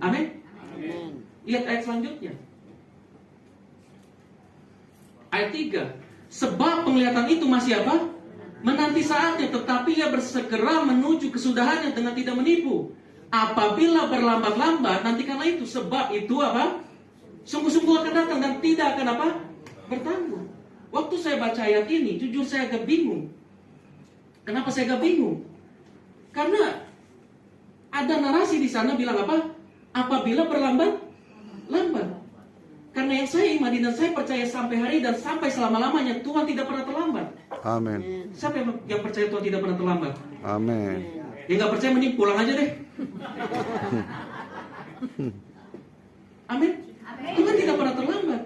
Amin. Lihat ayat selanjutnya. Ayat 3. Sebab penglihatan itu masih apa? Menanti saatnya, tetapi ia bersegera menuju kesudahannya dengan tidak menipu. Apabila berlambat-lambat, nantikanlah itu. Sebab itu apa? Sungguh-sungguh akan datang dan tidak akan apa? Bertanggung. Waktu saya baca ayat ini, jujur saya agak bingung. Kenapa saya agak bingung? Karena ada narasi di sana bilang apa? Apabila berlambat-lambat. Karena yang saya imani dan saya percaya sampai hari dan sampai selama-lamanya, Tuhan tidak pernah terlambat. Amin. Siapa yang percaya Tuhan tidak pernah terlambat? Amin. Yang nggak percaya mending pulang aja deh. Amin. Tuhan tidak pernah terlambat.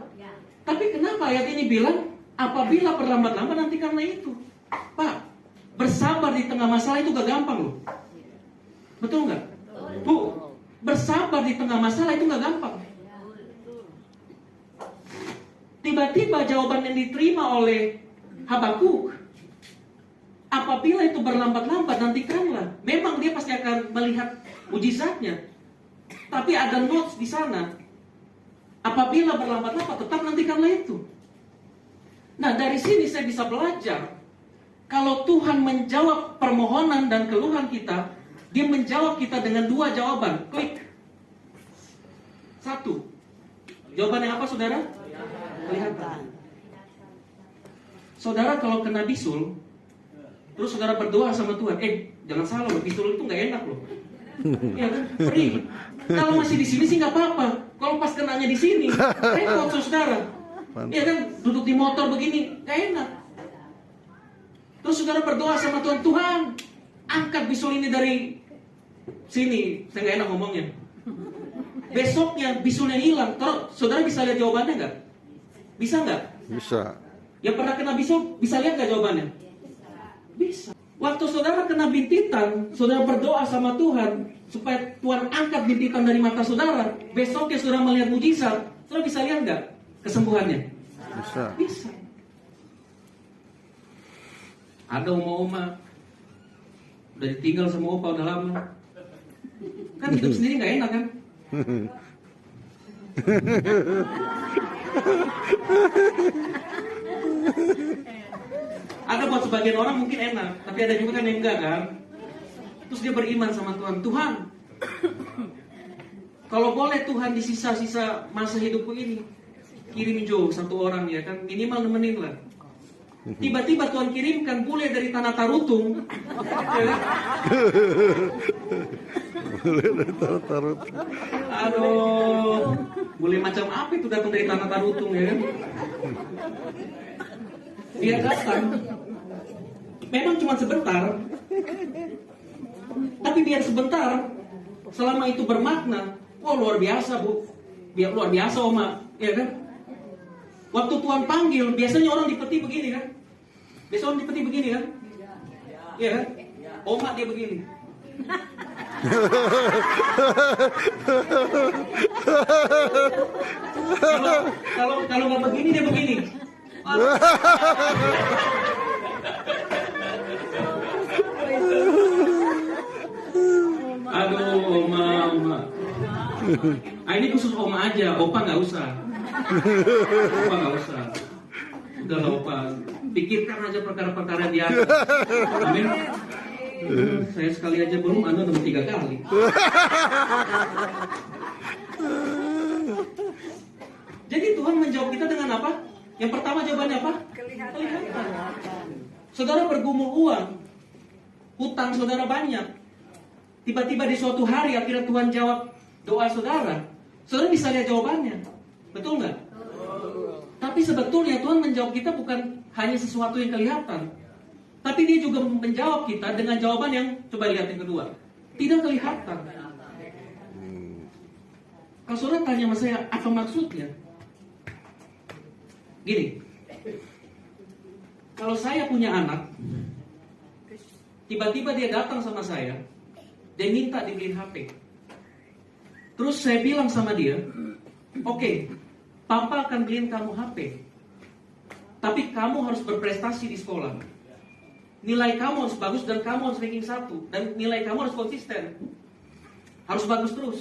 Tapi kenapa ayat ini bilang apabila berlambat-lambat nanti karena itu? Pak, bersabar di tengah masalah itu gak gampang loh. Betul nggak? Bu, bersabar di tengah masalah itu gak gampang. Tiba-tiba jawaban yang diterima oleh Habakuk, apabila itu berlambat-lambat nantikanlah. Memang dia pasti akan melihat mujizatnya. Tapi ada notes di sana. Apabila berlambat-lambat tetap nantikanlah itu. Nah, dari sini saya bisa belajar kalau Tuhan menjawab permohonan dan keluhan kita, dia menjawab kita dengan dua jawaban. Klik. Satu. Jawaban yang apa, saudara? Kelihatan. Saudara kalau kena bisul, terus saudara berdoa sama Tuhan, jangan salah loh, bisul itu nggak enak loh. Ya kan, perih. Kalau masih di sini sih nggak apa-apa. Kalau pas kenanya di sini, repot saudara. Ya kan, duduk di motor begini, nggak enak. Terus saudara berdoa sama Tuhan, Tuhan, angkat bisul ini dari sini. Saya nggak enak ngomongnya. Besoknya bisulnya hilang. Terus saudara bisa lihat jawabannya nggak? Bisa nggak? Bisa. Yang pernah kena bisul, bisa lihat nggak jawabannya? Bisa. Waktu saudara kena bintitan, saudara berdoa sama Tuhan supaya Tuhan angkat bintitan dari mata saudara. Besoknya saudara melihat mujizat, saudara bisa lihat nggak kesembuhannya? Bisa. Bisa. Ada oma-oma udah ditinggal sama opa udah lama. Kan hidup sendiri nggak enak kan? Ada buat sebagian orang mungkin enak, tapi ada juga kan yang enggak kan. Terus dia beriman sama Tuhan. Tuhan, kalau boleh Tuhan di sisa-sisa masa hidupku ini kirim Jo satu orang ya kan, minimal nemenin lah. Tiba-tiba Tuhan kirimkan bule dari tanah Tarutung. Ya kan? Bule dari tanah Tarutung. Aduh, bule macam apa itu datang dari tanah Tarutung ya kan? Dia datang, memang cuma sebentar, tapi biar sebentar, selama itu bermakna, wah luar biasa bu, luar biasa oma, ya kan? Waktu Tuhan panggil, biasanya orang di peti begini kan? Biasa orang di peti begini kan? Iya kan? Oma dia begini. Kalau nggak begini dia begini. Aduh, oma. Ini khusus oma aja, opa nggak usah. Opa nggak usah. Udah lah opa, pikirkan aja perkara-perkara dia. Amin. Saya sekali aja belum, Anda udah 3 kali. Jadi Tuhan menjawab kita dengan apa? Yang pertama jawabannya apa? Kelihatan. Saudara bergumul uang, hutang saudara banyak. Tiba-tiba di suatu hari akhirnya Tuhan jawab doa saudara. Saudara bisa lihat jawabannya. Betul nggak? Tapi sebetulnya Tuhan menjawab kita bukan hanya sesuatu yang kelihatan, tapi dia juga menjawab kita dengan jawaban yang, coba lihat yang kedua, tidak kelihatan. Kalau saudara tanya sama saya, apa maksudnya? Gini, kalau saya punya anak, tiba-tiba dia datang sama saya, dia minta dibeliin HP. Terus saya bilang sama dia, oke, Papa akan beliin kamu HP, tapi kamu harus berprestasi di sekolah. Nilai kamu harus bagus dan kamu harus ranking 1. Dan nilai kamu harus konsisten. Harus bagus terus.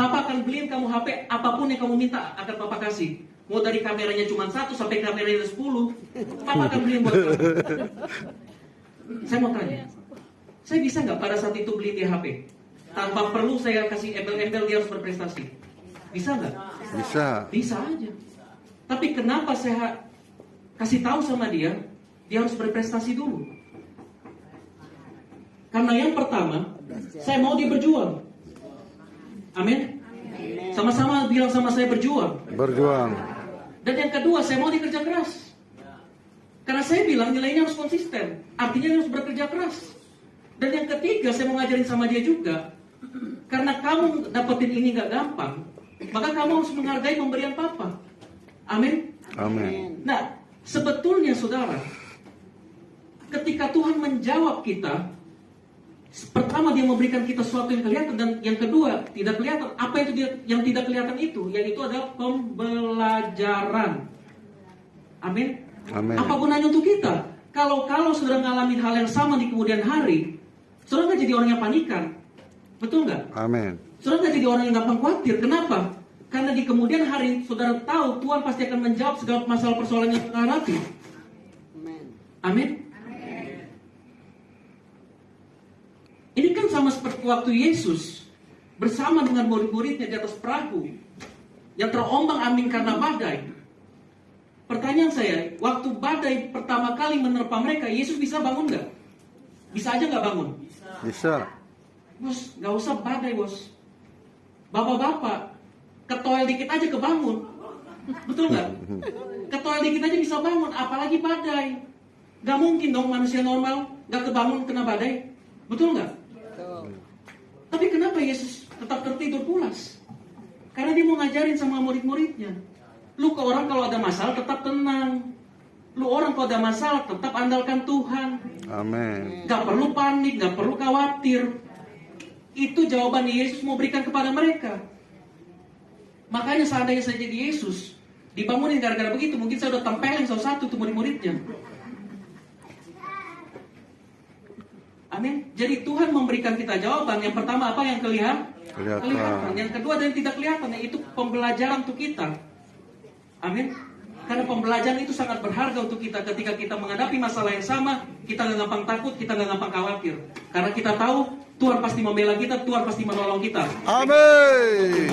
Papa akan beliin kamu HP, apapun yang kamu minta akan Papa kasih. Mau dari kameranya cuma 1 sampai kameranya 10, Papa akan beliin buat kamu. Saya mau tanya, saya bisa nggak pada saat itu beliin dia HP? Tanpa perlu saya kasih embel-embel dia harus berprestasi. Bisa nggak? Bisa. Bisa aja. Tapi kenapa saya kasih tahu sama dia harus berprestasi dulu? Karena yang pertama, saya mau dia berjuang. Amin. Sama-sama bilang sama saya berjuang. Berjuang. Dan yang kedua, saya mau dia kerja keras. Karena saya bilang nilainya harus konsisten. Artinya dia harus bekerja keras. Dan yang ketiga, saya mau ngajarin sama dia juga. Karena kamu dapetin ini gak gampang, maka kamu harus menghargai pemberian Papa. Amin. Amin. Nah, sebetulnya saudara, ketika Tuhan menjawab kita, pertama dia memberikan kita sesuatu yang kelihatan, dan yang kedua tidak kelihatan. Apa itu yang tidak kelihatan itu? Yaitu adalah pembelajaran. Amin. Amin. Apa gunanya untuk kita? Kalau saudara ngalamin hal yang sama di kemudian hari, saudara nggak jadi orang yang panikan, betul nggak? Amin. Saudara nggak jadi orang yang gampang khawatir. Kenapa? Karena di kemudian hari saudara tahu Tuhan pasti akan menjawab segala masalah persoalan yang saudara hadapi. Amin. Ini kan sama seperti waktu Yesus bersama dengan murid-muridnya di atas perahu yang terombang-ambing karena badai. Pertanyaan saya, waktu badai pertama kali menerpa mereka, Yesus bisa bangun nggak? Bisa aja nggak bangun? Bisa. Bos, nggak usah badai bos. Bapak-bapak, ketoel dikit aja kebangun. Betul nggak? Ketoel dikit aja bisa bangun, apalagi badai. Nggak mungkin dong manusia normal nggak kebangun kena badai. Betul nggak? Tapi kenapa Yesus tetap tertidur pulas? Karena dia mau ngajarin sama murid-muridnya. Lu ke orang kalau ada masalah tetap tenang. Lu orang kalau ada masalah tetap andalkan Tuhan. Amin. Gak perlu panik, gak perlu khawatir. Itu jawaban Yesus mau berikan kepada mereka. Makanya seandainya saya jadi Yesus, dibangunin gara-gara begitu, mungkin saya udah tempelin salah satu tuh murid-muridnya. Amin. Jadi Tuhan memberikan kita jawaban. Yang pertama apa yang kelihatan? Kelihatan. Yang kedua dan yang tidak kelihatan, yaitu pembelajaran untuk kita. Amin. Karena pembelajaran itu sangat berharga untuk kita. Ketika kita menghadapi masalah yang sama, kita gak gampang takut, kita gak gampang khawatir. Karena kita tahu Tuhan pasti membela kita, Tuhan pasti menolong kita. Amin.